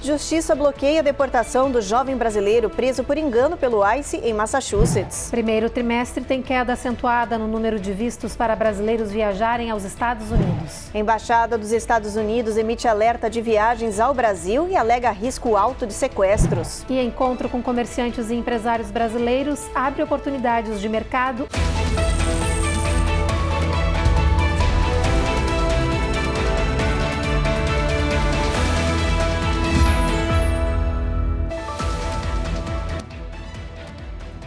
Justiça bloqueia a deportação do jovem brasileiro preso por engano pelo ICE em Massachusetts. Primeiro trimestre tem queda acentuada no número de vistos para brasileiros viajarem aos Estados Unidos. A Embaixada dos Estados Unidos emite alerta de viagens ao Brasil e alega risco alto de sequestros. E encontro com comerciantes e empresários brasileiros abre oportunidades de mercado.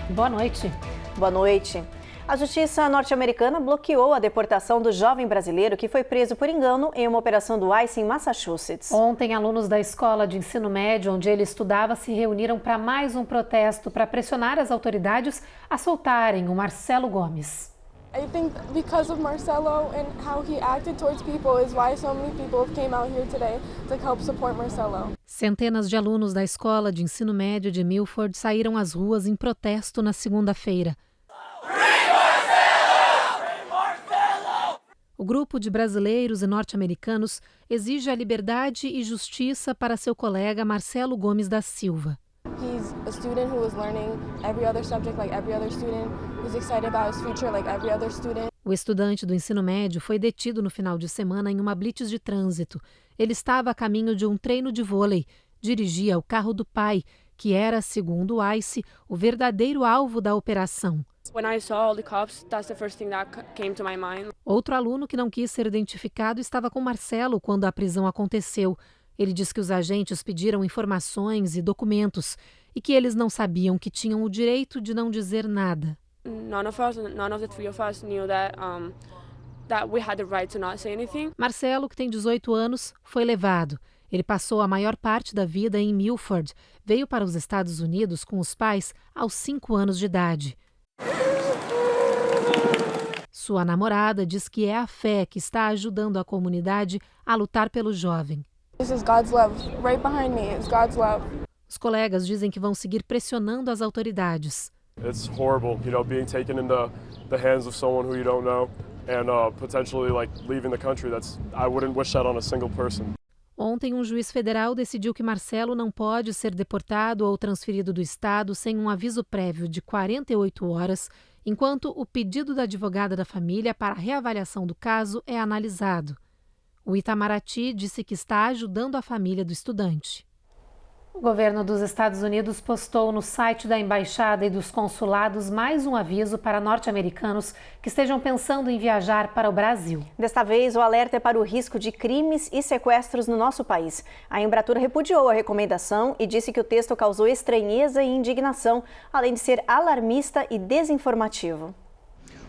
Boa noite. Boa noite. A Justiça norte-americana bloqueou a deportação do jovem brasileiro que foi preso por engano em uma operação do ICE em Massachusetts. Ontem, alunos da escola de ensino médio onde ele estudava se reuniram para mais um protesto para pressionar as autoridades a soltarem o Marcelo Gomes. I think because of Marcelo and how he acted towards people is why so many people came out here today to help support Marcelo. Centenas de alunos da escola de ensino médio de Milford saíram às ruas em protesto na segunda-feira. O grupo de brasileiros e norte-americanos exige a liberdade e justiça para seu colega Marcelo Gomes da Silva. He's a student who is learning every other subject like every other student. He's excited about his future like every other student. O estudante do ensino médio foi detido no final de semana em uma blitz de trânsito. Ele estava a caminho de um treino de vôlei. Dirigia o carro do pai, que era, segundo o ICE, o verdadeiro alvo da operação. Outro aluno que não quis ser identificado estava com Marcelo quando a prisão aconteceu. Ele diz que os agentes pediram informações e documentos e que eles não sabiam que tinham o direito de não dizer nada. Marcelo, que tem 18 anos, foi levado. Ele passou a maior parte da vida em Milford. Veio para os Estados Unidos com os pais aos 5 anos de idade. Sua namorada diz que é a fé que está ajudando a comunidade a lutar pelo jovem. This is God's love. Right behind me is God's love. Os colegas dizem que vão seguir pressionando as autoridades. It's horrible, being taken in the hands of someone who you don't know and potentially leaving the country. I wouldn't wish that on a single person. Ontem, um juiz federal decidiu que Marcelo não pode ser deportado ou transferido do estado sem um aviso prévio de 48 horas, enquanto o pedido da advogada da família para a reavaliação do caso é analisado. O Itamaraty disse que está ajudando a família do estudante. O governo dos Estados Unidos postou no site da embaixada e dos consulados mais um aviso para norte-americanos que estejam pensando em viajar para o Brasil. Desta vez, o alerta é para o risco de crimes e sequestros no nosso país. A Embratur repudiou a recomendação e disse que o texto causou estranheza e indignação, além de ser alarmista e desinformativo.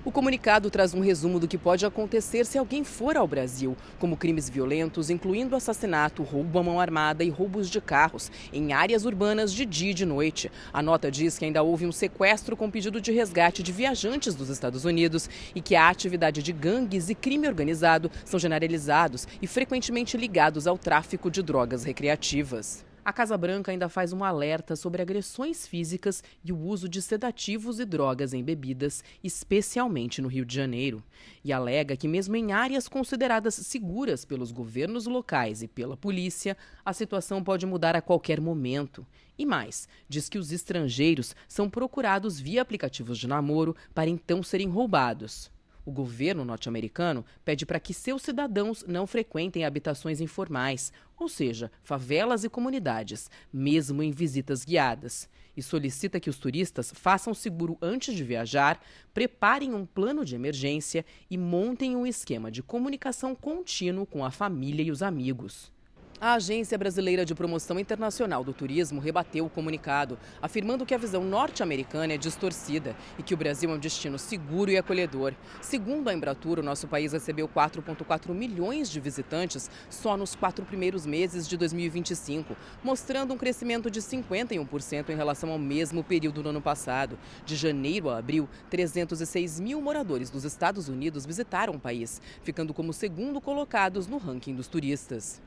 O comunicado traz um resumo do que pode acontecer se alguém for ao Brasil, como crimes violentos, incluindo assassinato, roubo à mão armada e roubos de carros, em áreas urbanas de dia e de noite. A nota diz que ainda houve um sequestro com pedido de resgate de viajantes dos Estados Unidos e que a atividade de gangues e crime organizado são generalizados e frequentemente ligados ao tráfico de drogas recreativas. A Casa Branca ainda faz um alerta sobre agressões físicas e o uso de sedativos e drogas em bebidas, especialmente no Rio de Janeiro. E alega que mesmo em áreas consideradas seguras pelos governos locais e pela polícia, a situação pode mudar a qualquer momento. E mais, diz que os estrangeiros são procurados via aplicativos de namoro para então serem roubados. O governo norte-americano pede para que seus cidadãos não frequentem habitações informais, ou seja, favelas e comunidades, mesmo em visitas guiadas. E solicita que os turistas façam seguro antes de viajar, preparem um plano de emergência e montem um esquema de comunicação contínuo com a família e os amigos. A Agência Brasileira de Promoção Internacional do Turismo rebateu o comunicado, afirmando que a visão norte-americana é distorcida e que o Brasil é um destino seguro e acolhedor. Segundo a Embratur, o nosso país recebeu 4,4 milhões de visitantes só nos 4 primeiros meses de 2025, mostrando um crescimento de 51% em relação ao mesmo período do ano passado. De janeiro a abril, 306 mil moradores dos Estados Unidos visitaram o país, ficando como segundo colocados no ranking dos turistas.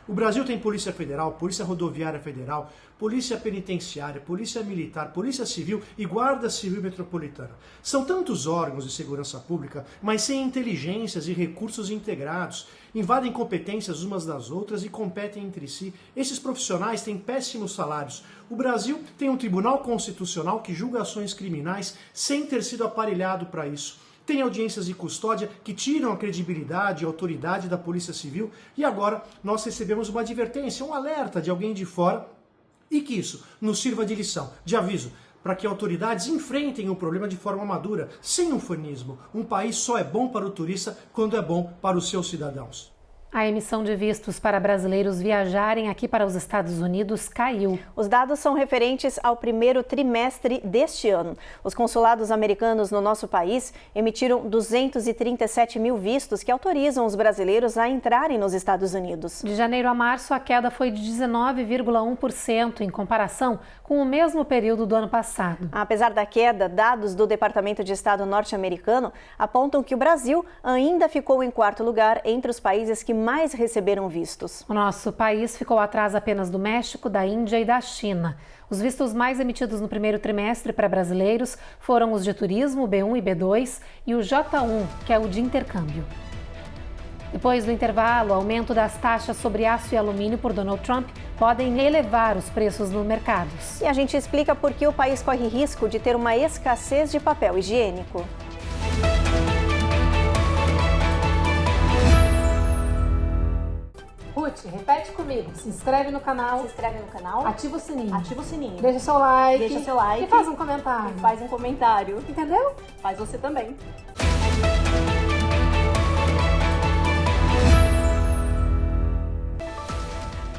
O Brasil tem Polícia Federal, Polícia Rodoviária Federal, Polícia Penitenciária, Polícia Militar, Polícia Civil e Guarda Civil Metropolitana. São tantos órgãos de segurança pública, mas sem inteligências e recursos integrados. Invadem competências umas das outras e competem entre si. Esses profissionais têm péssimos salários. O Brasil tem um Tribunal Constitucional que julga ações criminais sem ter sido aparelhado para isso. Tem audiências de custódia que tiram a credibilidade e a autoridade da Polícia Civil e agora nós recebemos uma advertência, um alerta de alguém de fora e que isso nos sirva de lição, de aviso, para que autoridades enfrentem o problema de forma madura, sem ufanismo. Um país só é bom para o turista quando é bom para os seus cidadãos. A emissão de vistos para brasileiros viajarem aqui para os Estados Unidos caiu. Os dados são referentes ao primeiro trimestre deste ano. Os consulados americanos no nosso país emitiram 237 mil vistos que autorizam os brasileiros a entrarem nos Estados Unidos. De janeiro a março, a queda foi de 19,1% em comparação com o mesmo período do ano passado. Apesar da queda, dados do Departamento de Estado norte-americano apontam que o Brasil ainda ficou em quarto lugar entre os países que mais receberam vistos. O nosso país ficou atrás apenas do México, da Índia e da China. Os vistos mais emitidos no primeiro trimestre para brasileiros foram os de turismo, B1 e B2, e o J1, que é o de intercâmbio. Depois do intervalo, o aumento das taxas sobre aço e alumínio por Donald Trump podem elevar os preços nos mercados. E a gente explica por que o país corre risco de ter uma escassez de papel higiênico. Ruth, repete comigo. Se inscreve no canal. Ativa o sininho. Deixa seu like. E faz um comentário. Entendeu? Faz você também.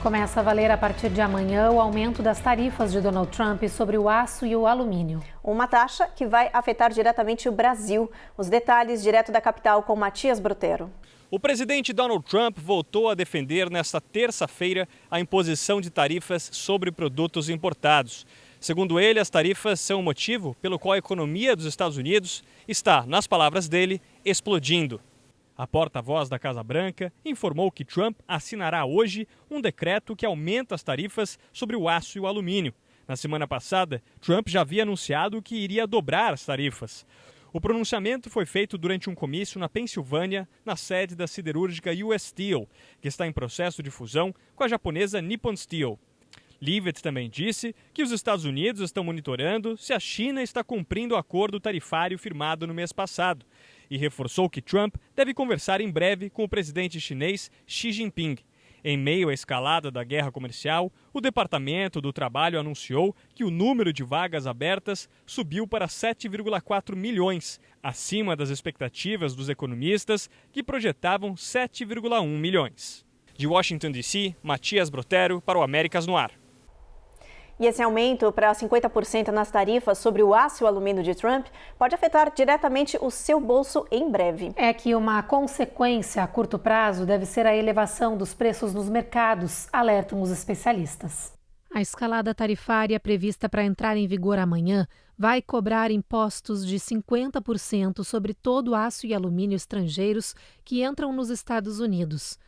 Começa a valer a partir de amanhã o aumento das tarifas de Donald Trump sobre o aço e o alumínio. Uma taxa que vai afetar diretamente o Brasil. Os detalhes direto da capital com Matias Brotero. O presidente Donald Trump voltou a defender nesta terça-feira a imposição de tarifas sobre produtos importados. Segundo ele, as tarifas são o motivo pelo qual a economia dos Estados Unidos está, nas palavras dele, explodindo. A porta-voz da Casa Branca informou que Trump assinará hoje um decreto que aumenta as tarifas sobre o aço e o alumínio. Na semana passada, Trump já havia anunciado que iria dobrar as tarifas. O pronunciamento foi feito durante um comício na Pensilvânia, na sede da siderúrgica US Steel, que está em processo de fusão com a japonesa Nippon Steel. Leavitt também disse que os Estados Unidos estão monitorando se a China está cumprindo o acordo tarifário firmado no mês passado e reforçou que Trump deve conversar em breve com o presidente chinês Xi Jinping. Em meio à escalada da guerra comercial, o Departamento do Trabalho anunciou que o número de vagas abertas subiu para 7,4 milhões, acima das expectativas dos economistas, que projetavam 7,1 milhões. De Washington, D.C., Matias Brotero para o Américas no Ar. E esse aumento para 50% nas tarifas sobre o aço e o alumínio de Trump pode afetar diretamente o seu bolso em breve. É que uma consequência a curto prazo deve ser a elevação dos preços nos mercados, alertam os especialistas. A escalada tarifária prevista para entrar em vigor amanhã vai cobrar impostos de 50% sobre todo o aço e alumínio estrangeiros que entram nos Estados Unidos.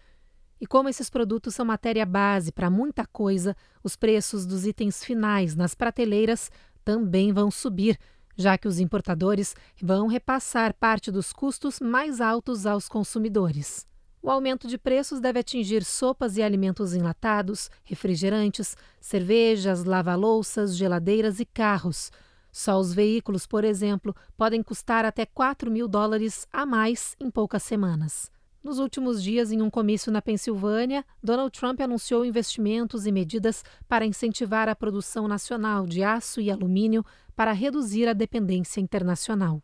E como esses produtos são matéria base para muita coisa, os preços dos itens finais nas prateleiras também vão subir, já que os importadores vão repassar parte dos custos mais altos aos consumidores. O aumento de preços deve atingir sopas e alimentos enlatados, refrigerantes, cervejas, lava-louças, geladeiras e carros. Só os veículos, por exemplo, podem custar até $4.000 a mais em poucas semanas. Nos últimos dias, em um comício na Pensilvânia, Donald Trump anunciou investimentos e medidas para incentivar a produção nacional de aço e alumínio para reduzir a dependência internacional.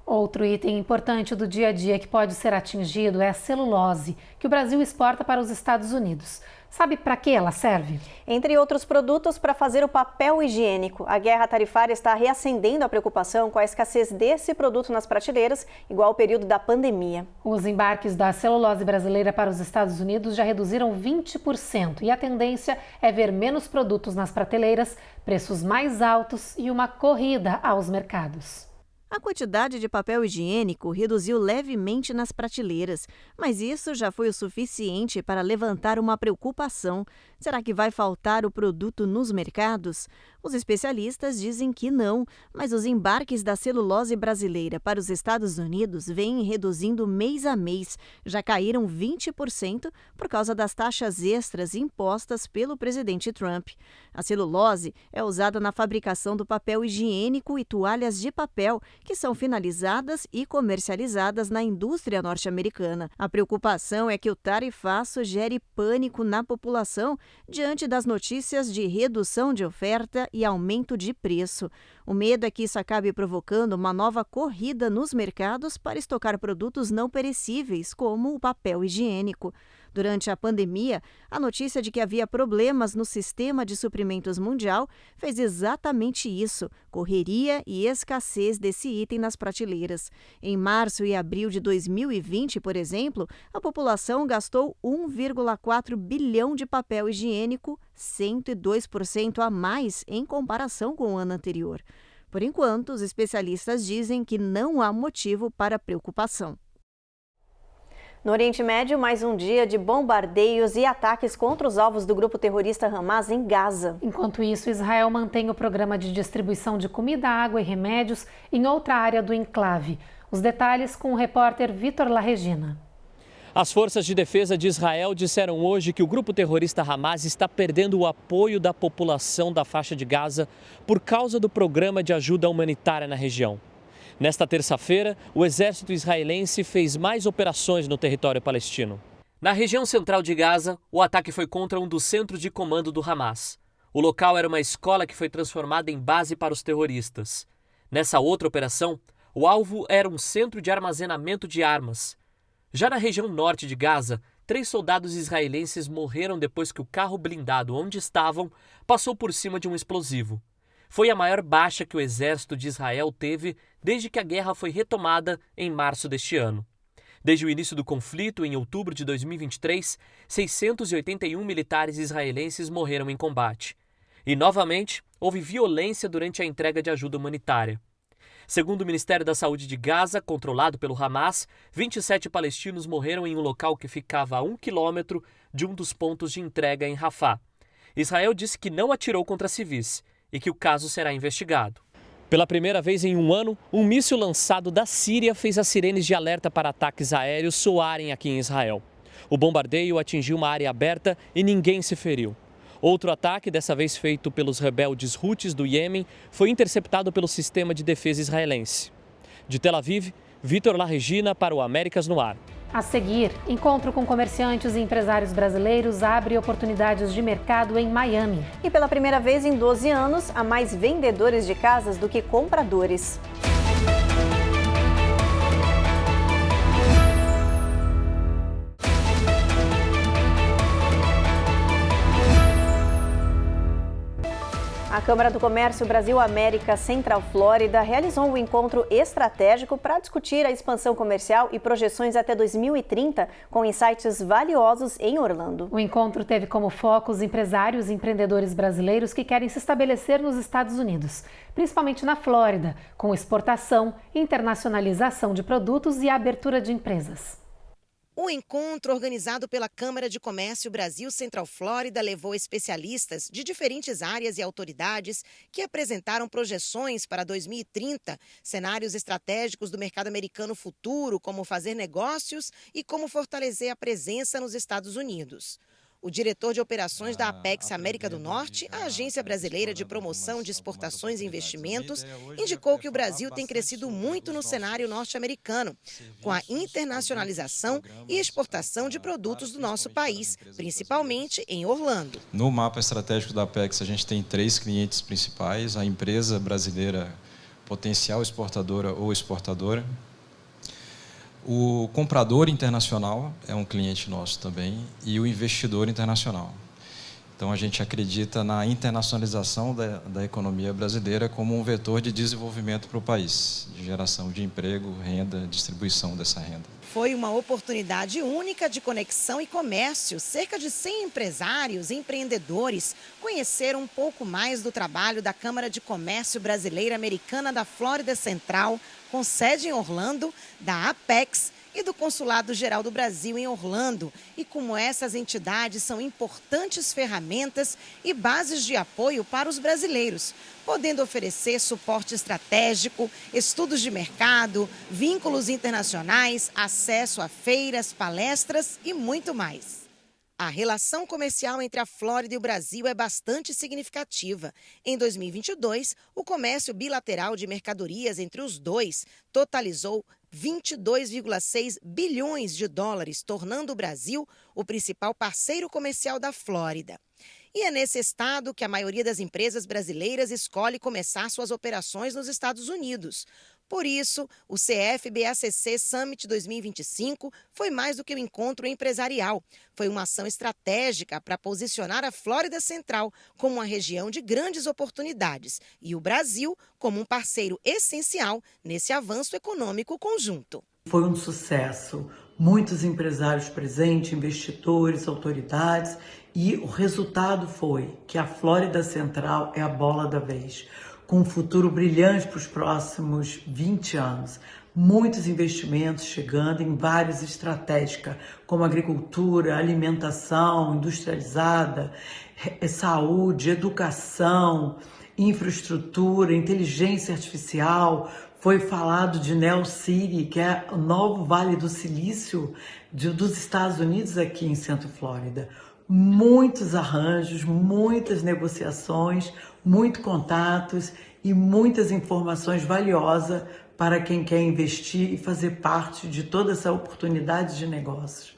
Outro item importante do dia a dia que pode ser atingido é a celulose, que o Brasil exporta para os Estados Unidos. Sabe para que ela serve? Entre outros produtos, para fazer o papel higiênico. A guerra tarifária está reacendendo a preocupação com a escassez desse produto nas prateleiras, igual ao período da pandemia. Os embarques da celulose brasileira para os Estados Unidos já reduziram 20% e a tendência é ver menos produtos nas prateleiras, preços mais altos e uma corrida aos mercados. A quantidade de papel higiênico reduziu levemente nas prateleiras, mas isso já foi o suficiente para levantar uma preocupação. Será que vai faltar o produto nos mercados? Os especialistas dizem que não, mas os embarques da celulose brasileira para os Estados Unidos vêm reduzindo mês a mês. Já caíram 20% por causa das taxas extras impostas pelo presidente Trump. A celulose é usada na fabricação do papel higiênico e toalhas de papel, que são finalizadas e comercializadas na indústria norte-americana. A preocupação é que o tarifaço gere pânico na população diante das notícias de redução de oferta e aumento de preço. O medo é que isso acabe provocando uma nova corrida nos mercados para estocar produtos não perecíveis, como o papel higiênico. Durante a pandemia, a notícia de que havia problemas no sistema de suprimentos mundial fez exatamente isso, correria e escassez desse item nas prateleiras. Em março e abril de 2020, por exemplo, a população gastou 1,4 bilhão de papel higiênico, 102% a mais em comparação com o ano anterior. Por enquanto, os especialistas dizem que não há motivo para preocupação. No Oriente Médio, mais um dia de bombardeios e ataques contra os alvos do grupo terrorista Hamas em Gaza. Enquanto isso, Israel mantém o programa de distribuição de comida, água e remédios em outra área do enclave. Os detalhes com o repórter Vitor Larregina. As forças de defesa de Israel disseram hoje que o grupo terrorista Hamas está perdendo o apoio da população da faixa de Gaza por causa do programa de ajuda humanitária na região. Nesta terça-feira, o exército israelense fez mais operações no território palestino. Na região central de Gaza, o ataque foi contra um dos centros de comando do Hamas. O local era uma escola que foi transformada em base para os terroristas. Nessa outra operação, o alvo era um centro de armazenamento de armas. Já na região norte de Gaza, 3 soldados israelenses morreram depois que o carro blindado onde estavam passou por cima de um explosivo. Foi a maior baixa que o exército de Israel teve desde que a guerra foi retomada em março deste ano. Desde o início do conflito, em outubro de 2023, 681 militares israelenses morreram em combate. E, novamente, houve violência durante a entrega de ajuda humanitária. Segundo o Ministério da Saúde de Gaza, controlado pelo Hamas, 27 palestinos morreram em um local que ficava a 1 quilômetro de um dos pontos de entrega em Rafah. Israel disse que não atirou contra civis e que o caso será investigado. Pela primeira vez em um ano, um míssil lançado da Síria fez as sirenes de alerta para ataques aéreos soarem aqui em Israel. O bombardeio atingiu uma área aberta e ninguém se feriu. Outro ataque, dessa vez feito pelos rebeldes Houthis do Iêmen, foi interceptado pelo sistema de defesa israelense. De Tel Aviv, Vitor Larregina para o Américas no Ar. A seguir, encontro com comerciantes e empresários brasileiros abre oportunidades de mercado em Miami. E pela primeira vez em 12 anos, há mais vendedores de casas do que compradores. A Câmara do Comércio Brasil-América Central Flórida realizou um encontro estratégico para discutir a expansão comercial e projeções até 2030, com insights valiosos em Orlando. O encontro teve como foco os empresários e empreendedores brasileiros que querem se estabelecer nos Estados Unidos, principalmente na Flórida, com exportação, internacionalização de produtos e abertura de empresas. O encontro organizado pela Câmara de Comércio Brasil Central Flórida levou especialistas de diferentes áreas e autoridades que apresentaram projeções para 2030, cenários estratégicos do mercado americano futuro, como fazer negócios e como fortalecer a presença nos Estados Unidos. O diretor de operações da Apex América do Norte, a Agência Brasileira de Promoção de Exportações e Investimentos, indicou que o Brasil tem crescido muito no cenário norte-americano, com a internacionalização e exportação de produtos do nosso país, principalmente em Orlando. No mapa estratégico da Apex, a gente tem 3 clientes principais: a empresa brasileira potencial exportadora ou exportadora, o comprador internacional é um cliente nosso também, e o investidor internacional. Então, a gente acredita na internacionalização da economia brasileira como um vetor de desenvolvimento para o país, de geração de emprego, renda, distribuição dessa renda. Foi uma oportunidade única de conexão e comércio. Cerca de 100 empresários e empreendedores conheceram um pouco mais do trabalho da Câmara de Comércio Brasileira Americana da Flórida Central, com sede em Orlando, da Apex e do Consulado Geral do Brasil em Orlando, e como essas entidades são importantes ferramentas e bases de apoio para os brasileiros, podendo oferecer suporte estratégico, estudos de mercado, vínculos internacionais, acesso a feiras, palestras e muito mais. A relação comercial entre a Flórida e o Brasil é bastante significativa. Em 2022, o comércio bilateral de mercadorias entre os dois totalizou 22,6 bilhões de dólares, tornando o Brasil o principal parceiro comercial da Flórida. E é nesse estado que a maioria das empresas brasileiras escolhe começar suas operações nos Estados Unidos. Por isso, o CFBACC Summit 2025 foi mais do que um encontro empresarial. Foi uma ação estratégica para posicionar a Flórida Central como uma região de grandes oportunidades e o Brasil como um parceiro essencial nesse avanço econômico conjunto. Foi um sucesso. Muitos empresários presentes, investidores, autoridades, e o resultado foi que a Flórida Central é a bola da vez, com um futuro brilhante para os próximos 20 anos. Muitos investimentos chegando em várias estratégicas, como agricultura, alimentação industrializada, saúde, educação, infraestrutura, inteligência artificial. Foi falado de Neo City, que é o novo Vale do Silício dos Estados Unidos aqui em Centro Flórida. Muitos arranjos, muitas negociações, muitos contatos e muitas informações valiosas para quem quer investir e fazer parte de toda essa oportunidade de negócios.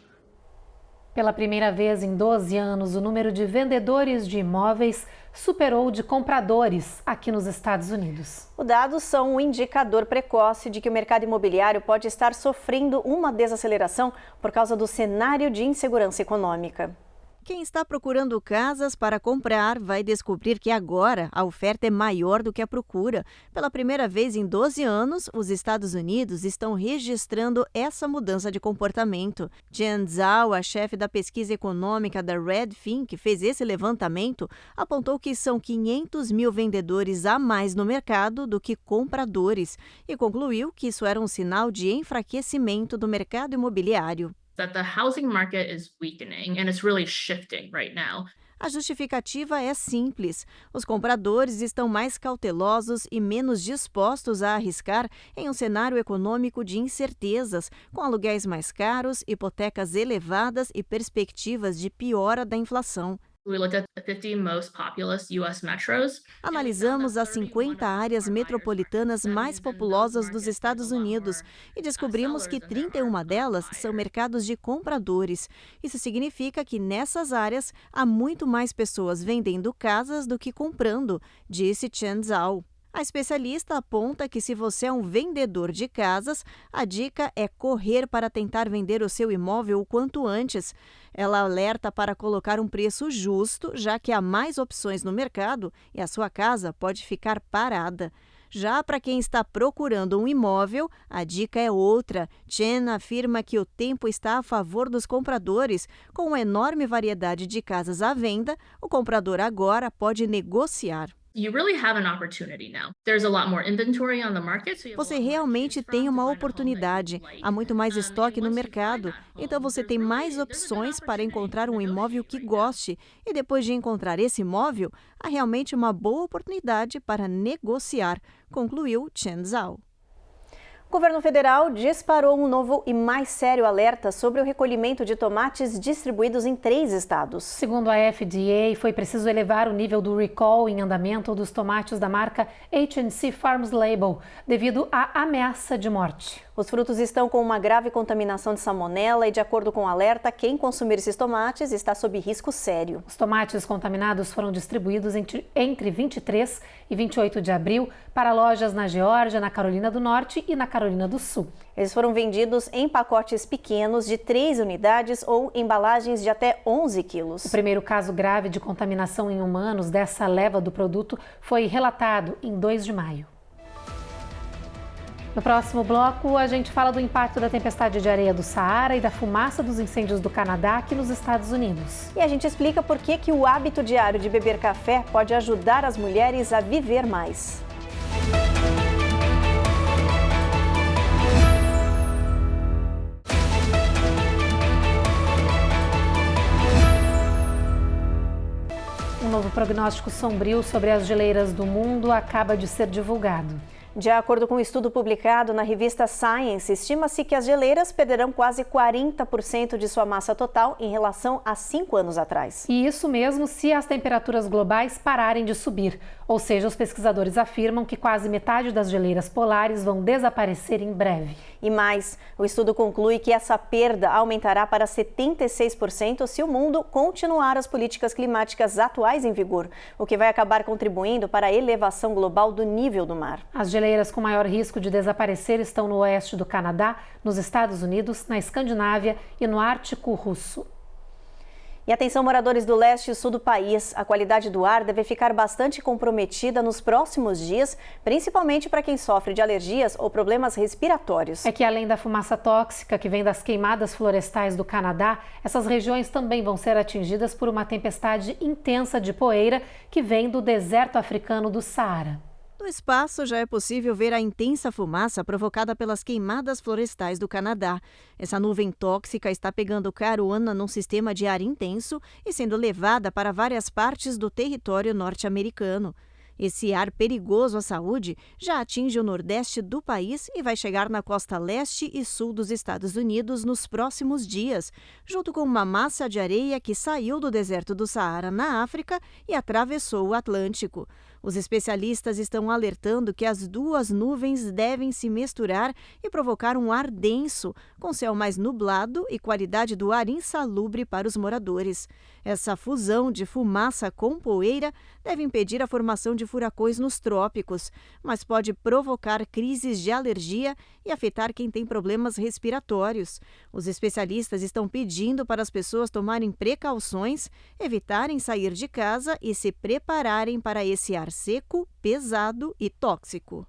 Pela primeira vez em 12 anos, o número de vendedores de imóveis superou o de compradores aqui nos Estados Unidos. Os dados são um indicador precoce de que o mercado imobiliário pode estar sofrendo uma desaceleração por causa do cenário de insegurança econômica. Quem está procurando casas para comprar vai descobrir que agora a oferta é maior do que a procura. Pela primeira vez em 12 anos, os Estados Unidos estão registrando essa mudança de comportamento. Jen Zhao, a chefe da pesquisa econômica da Redfin, que fez esse levantamento, apontou que são 500 mil vendedores a mais no mercado do que compradores e concluiu que isso era um sinal de enfraquecimento do mercado imobiliário. That the housing market is weakening and it's really shifting right now. A justificativa é simples. Os compradores estão mais cautelosos e menos dispostos a arriscar em um cenário econômico de incertezas, com aluguéis mais caros, hipotecas elevadas e perspectivas de piora da inflação. We looked at the 50 most populous U.S. metros. Analisamos as 50 áreas metropolitanas mais populosas dos Estados Unidos e descobrimos que 31 delas são mercados de compradores. Isso significa que nessas áreas há muito mais pessoas vendendo casas do que comprando, disse Chen Zhao. A especialista aponta que se você é um vendedor de casas, a dica é correr para tentar vender o seu imóvel o quanto antes. Ela alerta para colocar um preço justo, já que há mais opções no mercado e a sua casa pode ficar parada. Já para quem está procurando um imóvel, a dica é outra. Chen afirma que o tempo está a favor dos compradores. Com uma enorme variedade de casas à venda, o comprador agora pode negociar. Você realmente tem uma oportunidade. Há muito mais estoque no mercado. Então você tem mais opções para encontrar um imóvel que goste. E depois de encontrar esse imóvel, há realmente uma boa oportunidade para negociar, concluiu Chen Zhao. O governo federal disparou um novo e mais sério alerta sobre o recolhimento de tomates distribuídos em 3 estados. Segundo a FDA, foi preciso elevar o nível do recall em andamento dos tomates da marca H&C Farms Label, devido à ameaça de morte. Os frutos estão com uma grave contaminação de salmonela e, de acordo com o alerta, quem consumir esses tomates está sob risco sério. Os tomates contaminados foram distribuídos entre 23 e 28 de abril para lojas na Geórgia, na Carolina do Norte e na Carolina do Sul. Eles foram vendidos em pacotes pequenos de 3 unidades ou embalagens de até 11 quilos. O primeiro caso grave de contaminação em humanos dessa leva do produto foi relatado em 2 de maio. No próximo bloco, a gente fala do impacto da tempestade de areia do Saara e da fumaça dos incêndios do Canadá aqui nos Estados Unidos. E a gente explica por que o hábito diário de beber café pode ajudar as mulheres a viver mais. Um novo prognóstico sombrio sobre as geleiras do mundo acaba de ser divulgado. De acordo com um estudo publicado na revista Science, estima-se que as geleiras perderão quase 40% de sua massa total em relação a 5 anos atrás. E isso mesmo se as temperaturas globais pararem de subir. Ou seja, os pesquisadores afirmam que quase metade das geleiras polares vão desaparecer em breve. E mais, o estudo conclui que essa perda aumentará para 76% se o mundo continuar as políticas climáticas atuais em vigor, o que vai acabar contribuindo para a elevação global do nível do mar. As geleiras com maior risco de desaparecer estão no oeste do Canadá, nos Estados Unidos, na Escandinávia e no Ártico Russo. E atenção, moradores do leste e sul do país, a qualidade do ar deve ficar bastante comprometida nos próximos dias, principalmente para quem sofre de alergias ou problemas respiratórios. É que além da fumaça tóxica que vem das queimadas florestais do Canadá, essas regiões também vão ser atingidas por uma tempestade intensa de poeira que vem do deserto africano do Saara. No espaço, já é possível ver a intensa fumaça provocada pelas queimadas florestais do Canadá. Essa nuvem tóxica está pegando carona num sistema de ar intenso e sendo levada para várias partes do território norte-americano. Esse ar perigoso à saúde já atinge o nordeste do país e vai chegar na costa leste e sul dos Estados Unidos nos próximos dias, junto com uma massa de areia que saiu do deserto do Saara, na África, e atravessou o Atlântico. Os especialistas estão alertando que as duas nuvens devem se misturar e provocar um ar denso, com céu mais nublado e qualidade do ar insalubre para os moradores. Essa fusão de fumaça com poeira deve impedir a formação de furacões nos trópicos, mas pode provocar crises de alergia e afetar quem tem problemas respiratórios. Os especialistas estão pedindo para as pessoas tomarem precauções, evitarem sair de casa e se prepararem para esse ar seco, pesado e tóxico.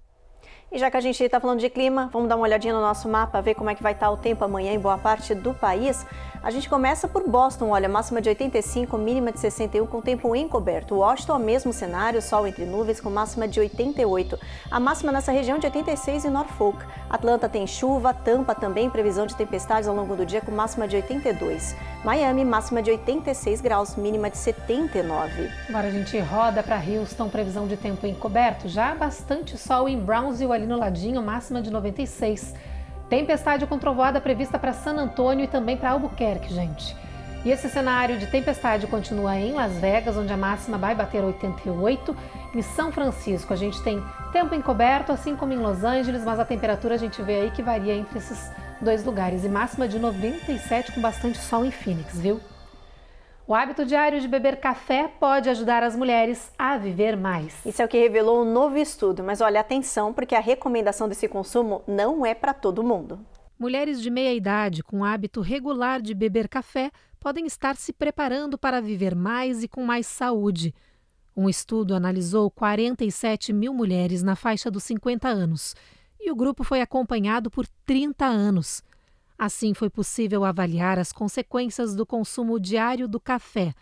E já que a gente está falando de clima, vamos dar uma olhadinha no nosso mapa, ver como é que vai estar o tempo amanhã em boa parte do país. A gente começa por Boston, olha, máxima de 85, mínima de 61, com tempo encoberto. Washington, mesmo cenário, sol entre nuvens, com máxima de 88. A máxima nessa região de 86 em Norfolk. Atlanta tem chuva, Tampa também, previsão de tempestades ao longo do dia, com máxima de 82. Miami, máxima de 86 graus, mínima de 79. Agora a gente roda para Houston, previsão de tempo encoberto. Já bastante sol em Brownsville, ali no ladinho, máxima de 96. Tempestade com trovoada prevista para San Antônio e também para Albuquerque, gente. E esse cenário de tempestade continua em Las Vegas, onde a máxima vai bater 88. Em São Francisco a gente tem tempo encoberto, assim como em Los Angeles, mas a temperatura a gente vê aí que varia entre esses dois lugares. E máxima de 97 com bastante sol em Phoenix, viu? O hábito diário de beber café pode ajudar as mulheres a viver mais. Isso é o que revelou um novo estudo, mas olha, atenção, porque a recomendação desse consumo não é para todo mundo. Mulheres de meia idade com hábito regular de beber café podem estar se preparando para viver mais e com mais saúde. Um estudo analisou 47 mil mulheres na faixa dos 50 anos e o grupo foi acompanhado por 30 anos. Assim, foi possível avaliar as consequências do consumo diário do café.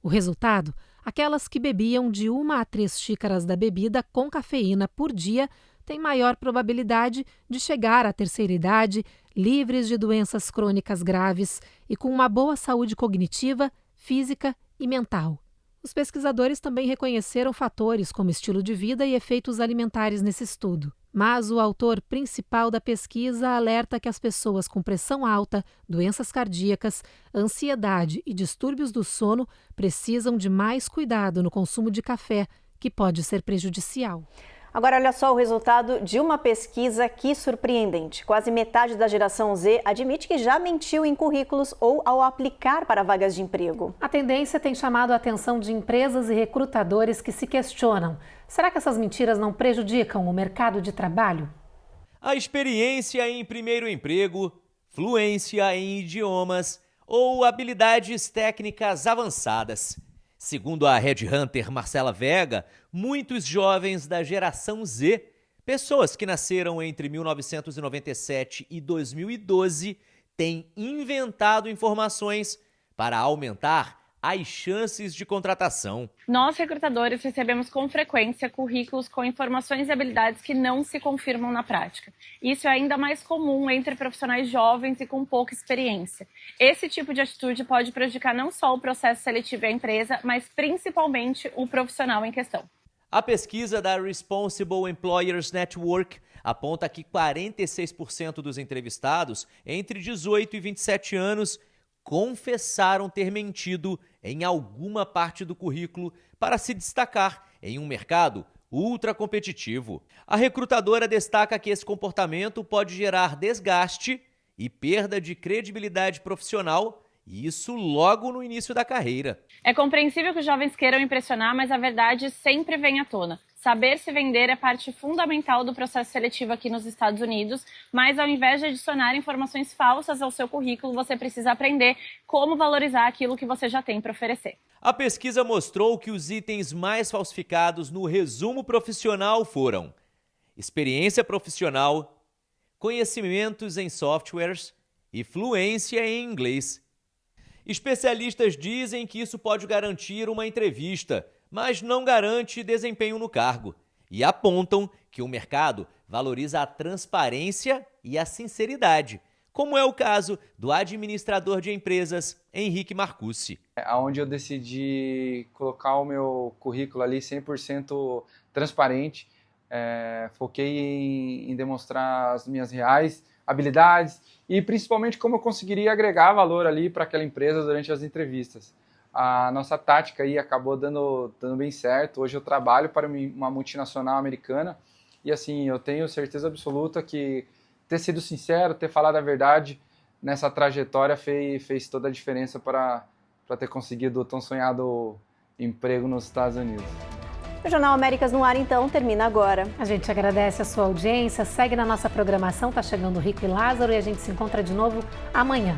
O resultado? Aquelas que bebiam de 1 a 3 xícaras da bebida com cafeína por dia têm maior probabilidade de chegar à terceira idade, livres de doenças crônicas graves e com uma boa saúde cognitiva, física e mental. Os pesquisadores também reconheceram fatores como estilo de vida e efeitos alimentares nesse estudo. Mas o autor principal da pesquisa alerta que as pessoas com pressão alta, doenças cardíacas, ansiedade e distúrbios do sono precisam de mais cuidado no consumo de café, que pode ser prejudicial. Agora, olha só o resultado de uma pesquisa que surpreendente. Quase metade da geração Z admite que já mentiu em currículos ou ao aplicar para vagas de emprego. A tendência tem chamado a atenção de empresas e recrutadores que se questionam: será que essas mentiras não prejudicam o mercado de trabalho? A experiência em primeiro emprego, fluência em idiomas ou habilidades técnicas avançadas. Segundo a headhunter Marcela Vega, muitos jovens da geração Z, pessoas que nasceram entre 1997 e 2012, têm inventado informações para aumentar as chances de contratação. Nós, recrutadores, recebemos com frequência currículos com informações e habilidades que não se confirmam na prática. Isso é ainda mais comum entre profissionais jovens e com pouca experiência. Esse tipo de atitude pode prejudicar não só o processo seletivo e a empresa, mas principalmente o profissional em questão. A pesquisa da Responsible Employers Network aponta que 46% dos entrevistados entre 18 e 27 anos confessaram ter mentido em alguma parte do currículo para se destacar em um mercado ultra competitivo. A recrutadora destaca que esse comportamento pode gerar desgaste e perda de credibilidade profissional, e isso logo no início da carreira. É compreensível que os jovens queiram impressionar, mas a verdade sempre vem à tona. Saber se vender é parte fundamental do processo seletivo aqui nos Estados Unidos, mas ao invés de adicionar informações falsas ao seu currículo, você precisa aprender como valorizar aquilo que você já tem para oferecer. A pesquisa mostrou que os itens mais falsificados no resumo profissional foram experiência profissional, conhecimentos em softwares e fluência em inglês. Especialistas dizem que isso pode garantir uma entrevista, mas não garante desempenho no cargo, e apontam que o mercado valoriza a transparência e a sinceridade, como é o caso do administrador de empresas Henrique Marcucci. Onde eu decidi colocar o meu currículo ali 100% transparente, foquei em demonstrar as minhas reais habilidades e principalmente como eu conseguiria agregar valor ali para aquela empresa durante as entrevistas. A nossa tática aí acabou dando bem certo. Hoje eu trabalho para uma multinacional americana e assim, eu tenho certeza absoluta que ter sido sincero, ter falado a verdade nessa trajetória fez toda a diferença para ter conseguido o tão sonhado emprego nos Estados Unidos. O Jornal Américas no Ar, então, termina agora. A gente agradece a sua audiência, segue na nossa programação, tá chegando Rico e Lázaro e a gente se encontra de novo amanhã.